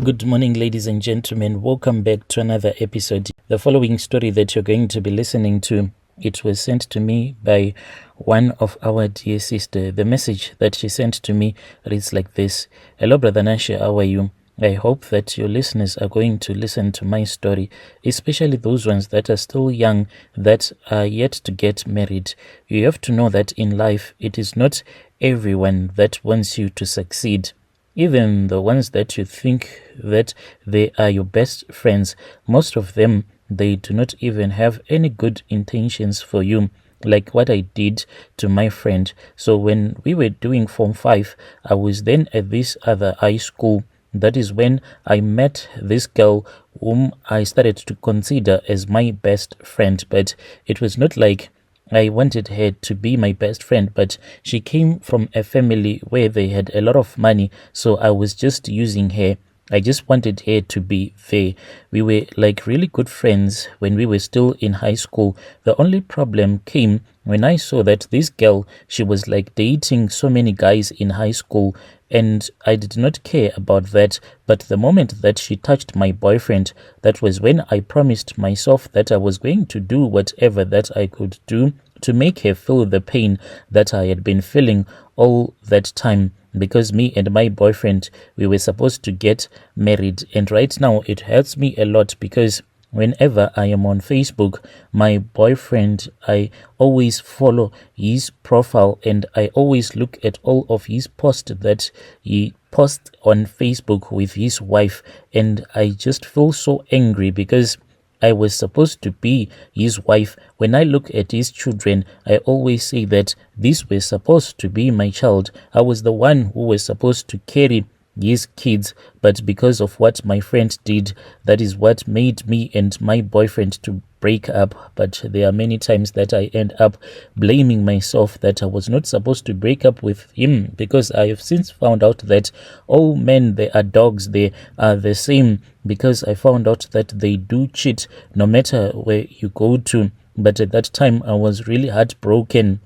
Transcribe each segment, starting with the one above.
Good morning, ladies and gentlemen. Welcome back to another episode. The following story that you're going to be listening to, it was sent to me by one of our dear sister. The message that she sent to me reads like this. Hello, Brother Nasha, how are you? I hope that your listeners are going to listen to my story, especially those ones that are still young, that are yet to get married. You have to know that in life, it is not everyone that wants you to succeed. Even the ones that you think that they are your best friends, most of them, they do not even have any good intentions for you, like what I did to my friend. So when we were doing Form 5, I was then at this other high school. That is when I met this girl whom I started to consider as my best friend, but it was not like I wanted her to be my best friend, but she came from a family where they had a lot of money, so I was just using her. I just wanted her to be there. We were like really good friends when we were still in high school. The only problem came when I saw that this girl, she was like dating so many guys in high school, and I did not care about that. But the moment that she touched my boyfriend, that was when I promised myself that I was going to do whatever that I could do to make her feel the pain that I had been feeling all that time, because me and my boyfriend, we were supposed to get married. And right now it hurts me a lot because whenever I am on Facebook, my boyfriend, I always follow his profile and I always look at all of his posts that he posts on Facebook with his wife, and I just feel so angry because I was supposed to be his wife. When I look at his children, I always say that these were supposed to be my child. I was the one who was supposed to carry his kids, but because of what my friend did, that is what made me and my boyfriend to break up. But there are many times that I end up blaming myself that I was not supposed to break up with him, because I have since found out that all men, they are dogs, they are the same, because I found out that they do cheat no matter where you go to. But at that time I was really heartbroken.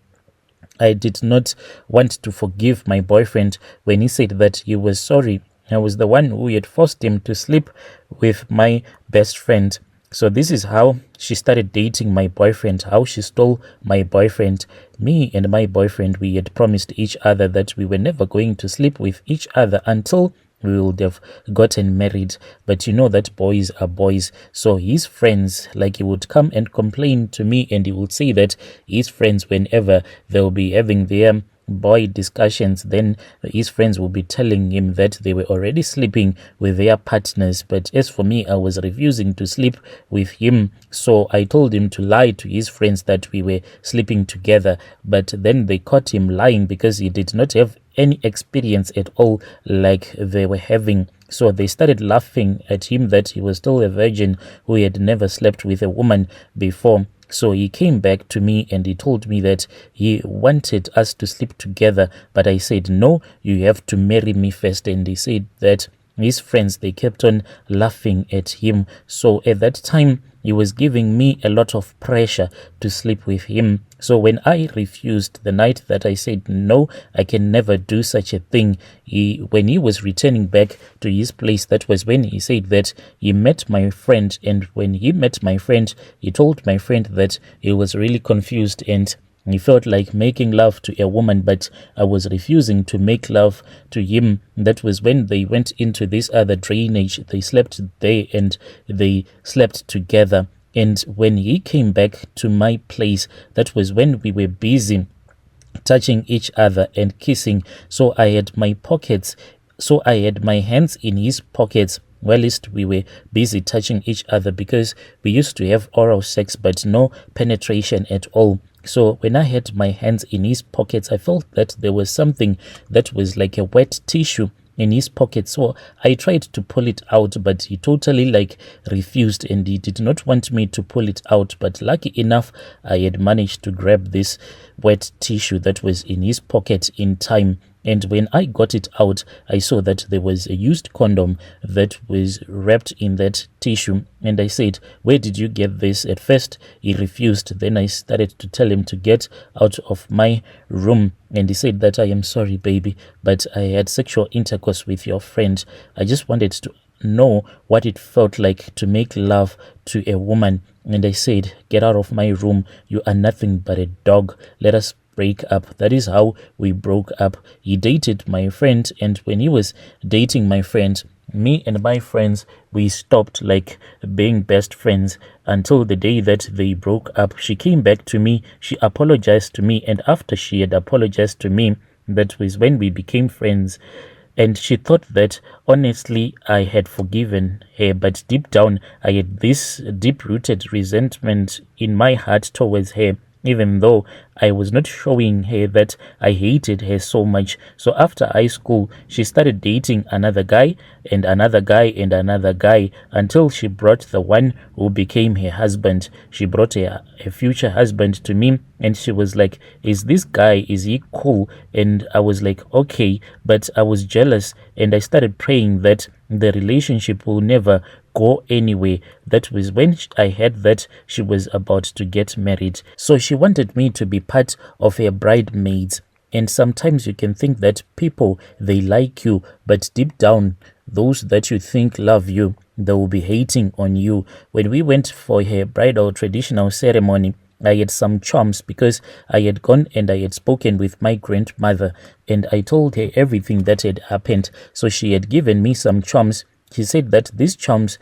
I did not want to forgive my boyfriend when he said that he was sorry. I was the one who had forced him to sleep with my best friend. So this is how she started dating my boyfriend, how she stole my boyfriend. Me and my boyfriend, we had promised each other that we were never going to sleep with each other until we would have gotten married. But you know that boys are boys, so his friends, like, he would come and complain to me, and he would say that his friends, whenever they'll be having their boy discussions, then his friends will be telling him that they were already sleeping with their partners. But as for me, I was refusing to sleep with him, so I told him to lie to his friends that we were sleeping together. But then they caught him lying because he did not have any experience at all like they were having. So they started laughing at him that he was still a virgin who had never slept with a woman before. So he came back to me and he told me that he wanted us to sleep together, but I said, no, you have to marry me first. And he said that his friends, they kept on laughing at him. So at that time, he was giving me a lot of pressure to sleep with him. So when I refused, the night that I said, no, I can never do such a thing, when he was returning back to his place, that was when he said that he met my friend. And when he met my friend, he told my friend that he was really confused and he felt like making love to a woman, but I was refusing to make love to him. That was when they went into this other drainage. They slept there and they slept together. And when he came back to my place, that was when we were busy touching each other and kissing. So I had my hands in his pockets. Well, at least we were busy touching each other, because we used to have oral sex but no penetration at all. So when I had my hands in his pockets, I felt that there was something that was like a wet tissue in his pocket. So I tried to pull it out, but he totally refused, and he did not want me to pull it out. But lucky enough, I had managed to grab this wet tissue that was in his pocket in time. And when I got it out, I saw that there was a used condom that was wrapped in that tissue. And I said, where did you get this? At first, he refused. Then I started to tell him to get out of my room. And he said that, I am sorry, baby, but I had sexual intercourse with your friend. I just wanted to know what it felt like to make love to a woman. And I said, get out of my room. You are nothing but a dog. Let us break up. That is how we broke up. He dated my friend, and when he was dating my friend, me and my friends, we stopped like being best friends until the day that they broke up. She came back to me, she apologized to me, and after she had apologized to me, that was when we became friends. And she thought that honestly I had forgiven her, but deep down I had this deep rooted resentment in my heart towards her, even though I was not showing her that I hated her so much. So after high school, she started dating another guy and another guy and another guy until she brought the one who became her husband. She brought her future husband to me, and she was like, is this guy, is he cool? And I was like, okay, but I was jealous, and I started praying that the relationship will never go anywhere. That was when I heard that she was about to get married. So she wanted me to be part of her bridesmaids. And sometimes you can think that people, they like you, but deep down, those that you think love you, they will be hating on you. When we went for her bridal traditional ceremony, I had some charms because I had gone and I had spoken with my grandmother, and I told her everything that had happened. So she had given me some charms. She said that these charms,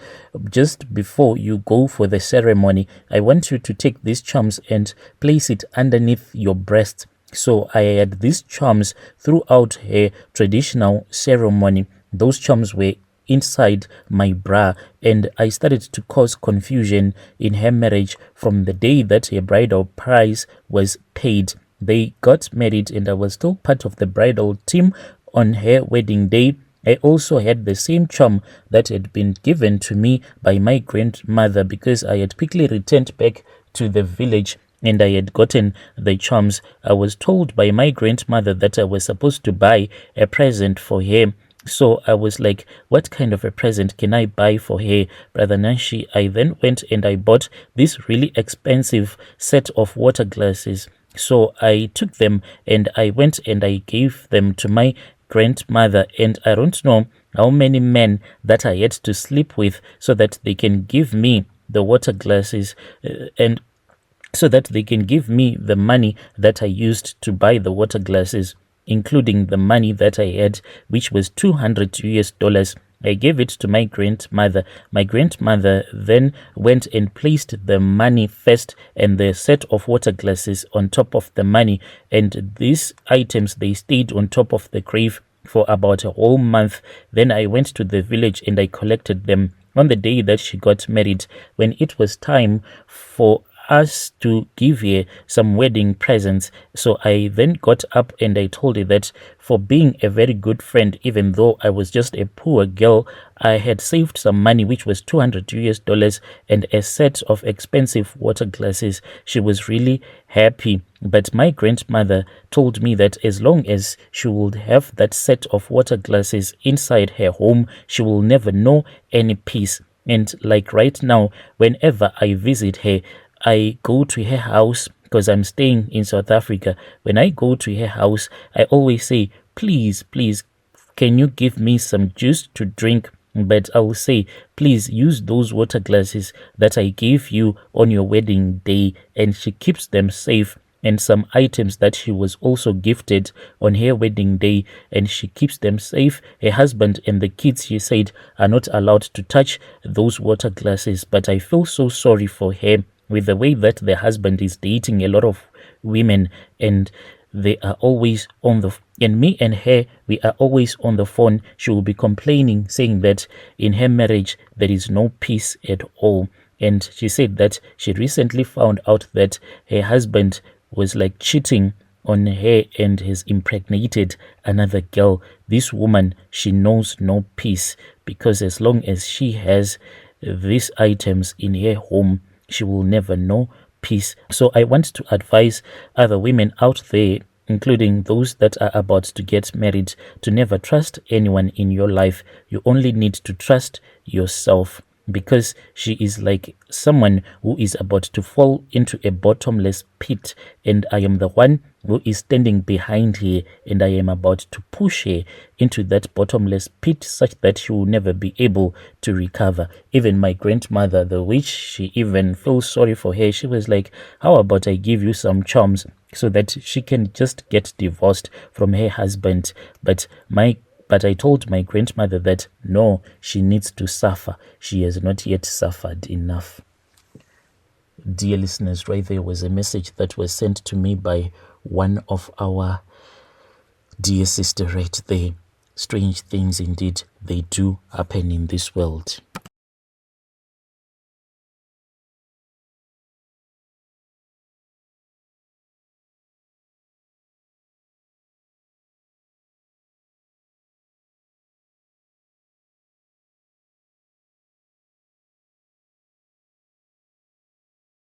just before you go for the ceremony, I want you to take these charms and place it underneath your breast. So I had these charms throughout her traditional ceremony. Those charms were inside my bra, and I started to cause confusion in her marriage from the day that her bridal price was paid. They got married, and I was still part of the bridal team on her wedding day. I also had the same charm that had been given to me by my grandmother because I had quickly returned back to the village and I had gotten the charms. I was told by my grandmother that I was supposed to buy a present for her. So I was like, what kind of a present can I buy for her, Brother Nanshi? I then went and I bought this really expensive set of water glasses. So I took them and I went and I gave them to my grandmother, and I don't know how many men that I had to sleep with so that they can give me the water glasses and so that they can give me the money that I used to buy the water glasses, including the money that I had, which was $200. I gave it to my grandmother. My grandmother then went and placed the money first and the set of water glasses on top of the money. And these items, they stayed on top of the grave for about a whole month. Then I went to the village and I collected them on the day that she got married. When it was time for us to give her some wedding presents. So I then got up and I told her that for being a very good friend, even though I was just a poor girl, I had saved some money, which was $200 and a set of expensive water glasses. She was really happy. But my grandmother told me that as long as she would have that set of water glasses inside her home, she will never know any peace. And like right now, whenever I visit her, I go to her house because I'm staying in South Africa. When I go to her house, I always say, please, please, can you give me some juice to drink? But I will say, please use those water glasses that I gave you on your wedding day. And she keeps them safe. And some items that she was also gifted on her wedding day, and she keeps them safe. Her husband and the kids, she said, are not allowed to touch those water glasses. But I feel so sorry for her with the way that the husband is dating a lot of women, and they are always on the and me and her, we are always on the phone. She will be complaining, saying that in her marriage there is no peace at all. And she said that she recently found out that her husband was like cheating on her and has impregnated another girl. This woman, she knows no peace, because as long as she has these items in her home, she will never know peace. So I want to advise other women out there, including those that are about to get married, to never trust anyone in your life. You only need to trust yourself, because she is like someone who is about to fall into a bottomless pit, and I am the one who is standing behind her, and I am about to push her into that bottomless pit such that she will never be able to recover. Even my grandmother, the witch, she even feels sorry for her. She was like, how about I give you some charms so that she can just get divorced from her husband? But I told my grandmother that no, she needs to suffer. She has not yet suffered enough. Dear listeners, right there was a message that was sent to me by one of our dear sister right there. Strange things indeed, they do happen in this world.